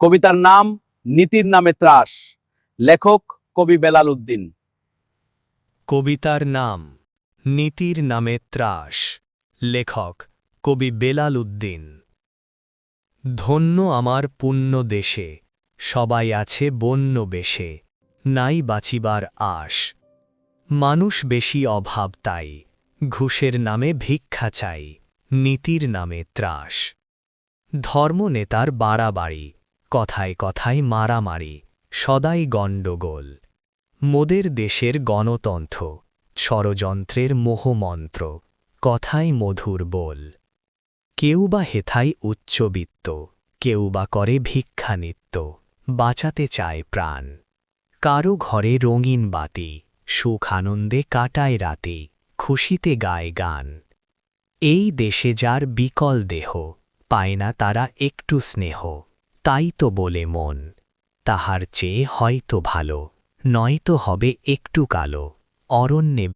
কবিতার নাম নীতির নামে ত্রাস। লেখক কবি বেলাল উদ্দিন। কবিতার নাম নীতির নামে ত্রাস। লেখক কবি বেলাল উদ্দিন। ধন্য আমার পুণ্য দেশে, সবাই আছে বন্য বেশে, নাই বাঁচিবার আশ। মানুষ বেশি অভাব তাই, ঘুষের নামে ভিক্ষা চাই, নীতির নামে ত্রাস। ধর্মনেতার বাড়াবাড়ি, কথায় কথায় মারামারি, সদাই গণ্ডগোল। মোদের দেশের গণতন্ত্র, ষড়যন্ত্রের মোহমন্ত্র, কথায় মধুর বল। কেউ বা হেথায় উচ্চবিত্ত, কেউ বা করে ভিক্ষানিত্য, বাঁচাতে চায় প্রাণ। কারো ঘরে রঙিন বাতি, সুখ আনন্দে কাটায় রাতে, খুশিতে গায় গান। এই দেশে যার বিকল দেহ, পায় না তারা একটু স্নেহ, তাই তো বলে মন। তাহার চেয়ে হয়তো ভালো, নয়তো হবে একটু কালো, অরণ্যে